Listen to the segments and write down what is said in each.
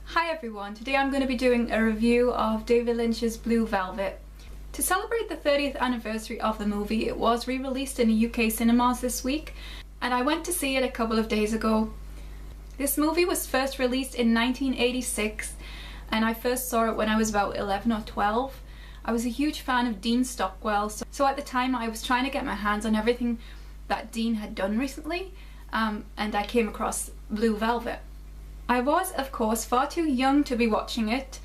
Hi everyone, today I'm going to be doing a review of David Lynch's Blue Velvet. To celebrate the 30th anniversary of the movie, it was re-released in the UK cinemas this week, and I went to see it a couple of days ago. This movie was first released in 1986, and I first saw it when I was about 11 or 12. I was a huge fan of Dean Stockwell, so at the time I was trying to get my hands on everything that Dean had done recently, and I came across Blue Velvet. I was, of course, far too young to be watching it,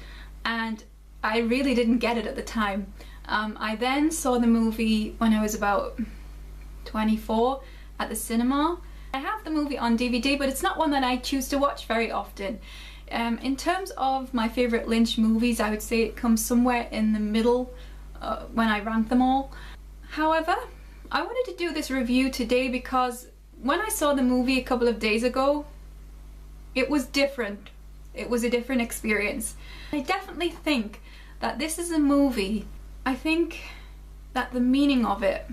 and I really didn't get it at the time. I then saw the movie when I was about 24 at the cinema. I have the movie on DVD, but it's not one that I choose to watch very often. In terms of my favourite Lynch movies, I would say it comes somewhere in the middle when I rank them all. However, I wanted to do this review today because when I saw the movie a couple of days ago, it was different. It was a different experience. I definitely think that this is a movie, I think that the meaning of it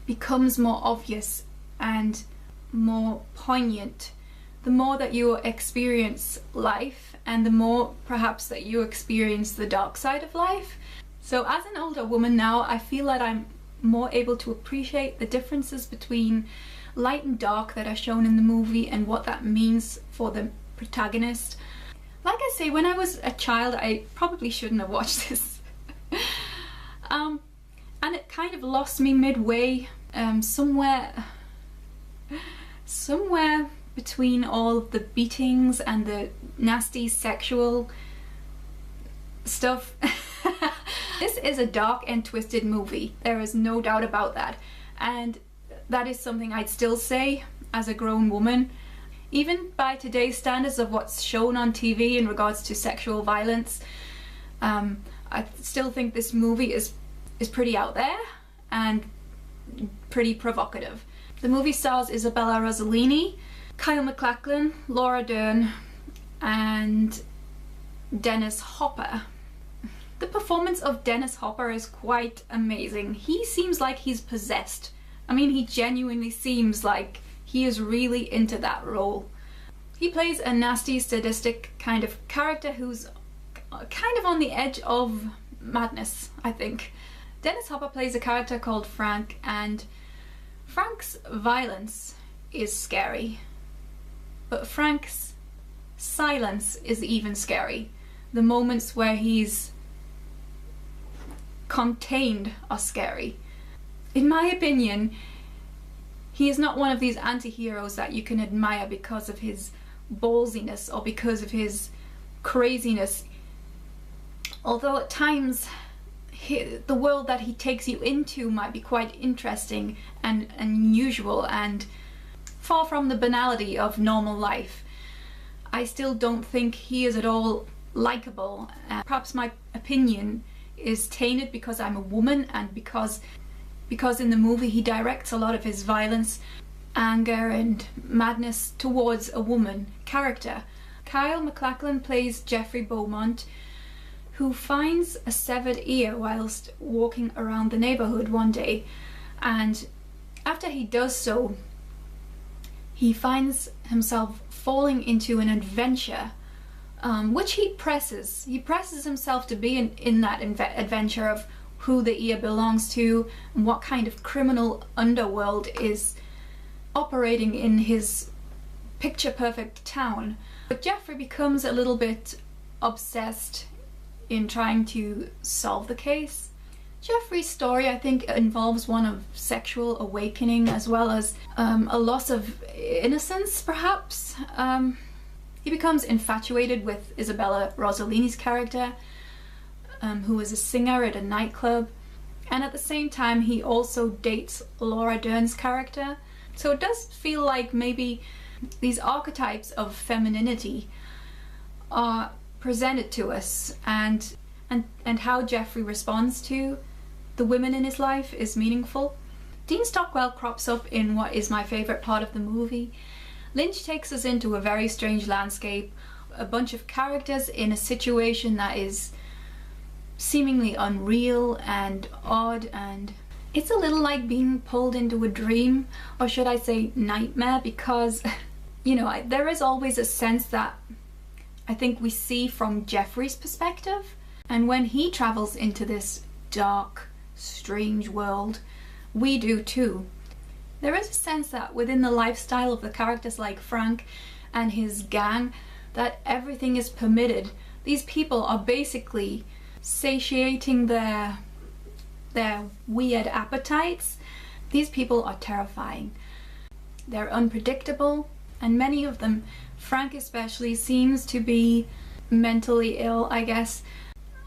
becomes more obvious and more poignant the more that you experience life, and the more perhaps that you experience the dark side of life. So as an older woman now, I feel that I'm more able to appreciate the differences between light and dark that are shown in the movie and what that means for the protagonist. Like I say, when I was a child, I probably shouldn't have watched this. And it kind of lost me midway, somewhere between all of the beatings and the nasty sexual stuff. This is a dark and twisted movie. There is no doubt about that. And that is something I'd still say as a grown woman. Even by today's standards of what's shown on TV in regards to sexual violence, I still think this movie is pretty out there and pretty provocative. The movie stars Isabella Rossellini, Kyle MacLachlan, Laura Dern, and Dennis Hopper. The performance of Dennis Hopper is quite amazing. He seems like he's possessed. I mean, he genuinely seems like he is really into that role. He plays a nasty, sadistic kind of character who's kind of on the edge of madness, I think. Dennis Hopper plays a character called Frank, and Frank's violence is scary. But Frank's silence is even scary. The moments where he's contained are scary. In my opinion, he is not one of these anti-heroes that you can admire because of his ballsiness or because of his craziness. Although at times the world that he takes you into might be quite interesting and unusual and far from the banality of normal life, I still don't think he is at all likable. Perhaps my opinion is tainted because I'm a woman, and because in the movie he directs a lot of his violence, anger and madness towards a woman character. Kyle MacLachlan plays Jeffrey Beaumont, who finds a severed ear whilst walking around the neighbourhood one day, and after he does so, he finds himself falling into an adventure, which he presses himself to be in that adventure of who the ear belongs to and what kind of criminal underworld is operating in his picture-perfect town. But Jeffrey becomes a little bit obsessed in trying to solve the case. Jeffrey's story, I think, involves one of sexual awakening as well as a loss of innocence, perhaps. He becomes infatuated with Isabella Rossellini's character, who is a singer at a nightclub, and at the same time he also dates Laura Dern's character. So it does feel like maybe these archetypes of femininity are presented to us, and how Jeffrey responds to the women in his life is meaningful. Dean Stockwell crops up in what is my favourite part of the movie. Lynch takes us into a very strange landscape, a bunch of characters in a situation that is seemingly unreal and odd, and it's a little like being pulled into a dream, or should I say nightmare, because you know, there is always a sense that I think we see from Jeffrey's perspective. And when he travels into this dark, strange world, we do too. There is a sense that within the lifestyle of the characters like Frank and his gang, that everything is permitted. These people are basically satiating their weird appetites. These people are terrifying. They're unpredictable, and many of them, Frank especially, seems to be mentally ill, I guess.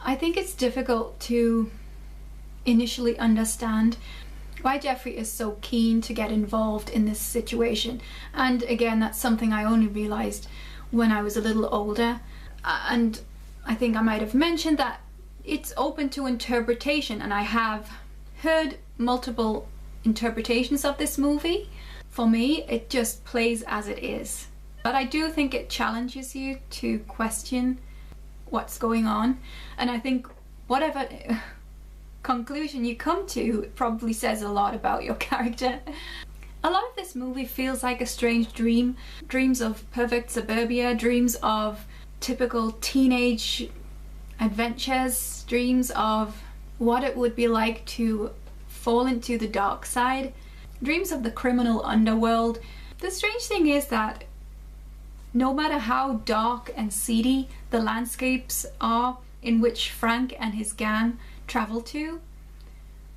I think it's difficult to initially understand why Jeffrey is so keen to get involved in this situation. And again, that's something I only realized when I was a little older. And I think I might have mentioned that it's open to interpretation, and I have heard multiple interpretations of this movie. For me, it just plays as it is. But I do think it challenges you to question what's going on, and I think whatever conclusion you come to probably says a lot about your character. A lot of this movie feels like a strange dream. Dreams of perfect suburbia, dreams of typical teenage adventures, dreams of what it would be like to fall into the dark side, dreams of the criminal underworld. The strange thing is that no matter how dark and seedy the landscapes are in which Frank and his gang travel to,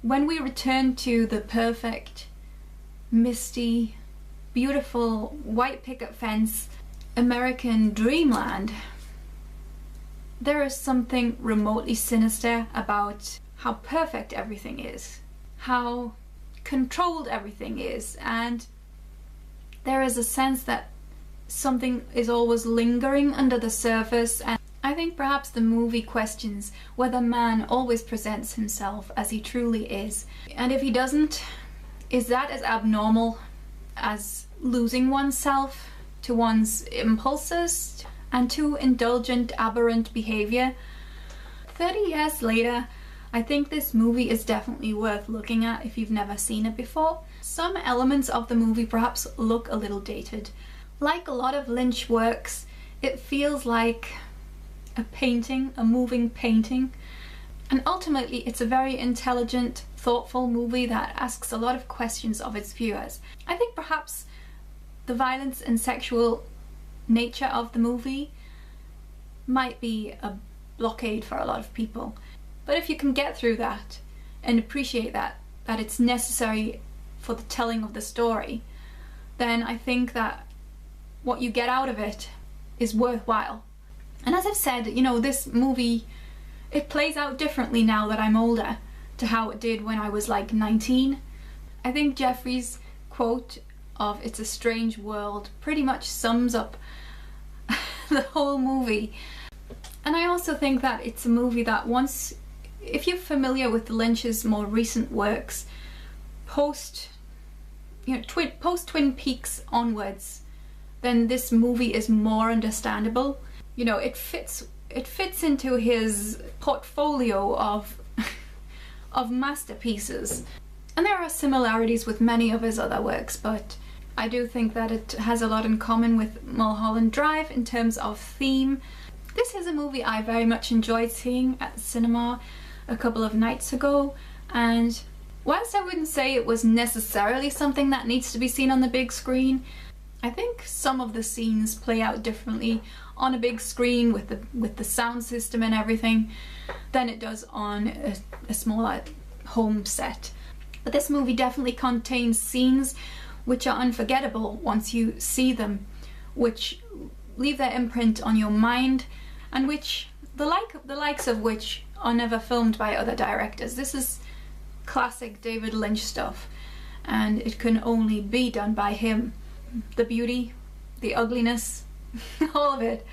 when we return to the perfect, misty, beautiful white picket fence American dreamland, there is something remotely sinister about how perfect everything is, how controlled everything is, and there is a sense that something is always lingering under the surface. And I think perhaps the movie questions whether man always presents himself as he truly is, and if he doesn't, is that as abnormal as losing oneself to one's impulses and to indulgent, aberrant behavior? 30 years later, I think this movie is definitely worth looking at if you've never seen it before. Some elements of the movie perhaps look a little dated. Like a lot of Lynch works, it feels like a painting, a moving painting. And ultimately, it's a very intelligent, thoughtful movie that asks a lot of questions of its viewers. I think perhaps the violence and sexual nature of the movie might be a blockade for a lot of people. But if you can get through that and appreciate that it's necessary for the telling of the story, then I think that what you get out of it is worthwhile. And as I've said, you know, this movie, it plays out differently now that I'm older to how it did when I was like 19. I think Jeffrey's quote of "it's a strange world" pretty much sums up the whole movie. And I also think that it's a movie that once, if you're familiar with Lynch's more recent works, post Twin Peaks onwards, then this movie is more understandable. You know, it fits into his portfolio of of masterpieces. And there are similarities with many of his other works, but I do think that it has a lot in common with Mulholland Drive in terms of theme. This is a movie I very much enjoyed seeing at the cinema a couple of nights ago, and whilst I wouldn't say it was necessarily something that needs to be seen on the big screen, I think some of the scenes play out differently on a big screen with the sound system and everything than it does on a smaller home set. But this movie definitely contains scenes which are unforgettable once you see them, which leave their imprint on your mind, and which the likes of which are never filmed by other directors. This is classic David Lynch stuff, and it can only be done by him. The beauty, the ugliness, all of it.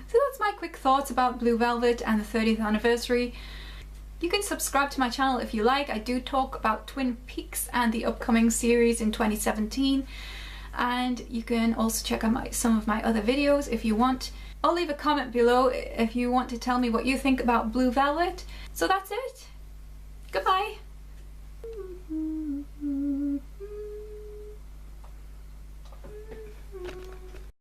So that's my quick thoughts about Blue Velvet and the 30th anniversary. You can subscribe to my channel if you like. I do talk about Twin Peaks and the upcoming series in 2017, and you can also check out some of my other videos if you want. I'll leave a comment below if you want to tell me what you think about Blue Velvet. So that's it. Goodbye.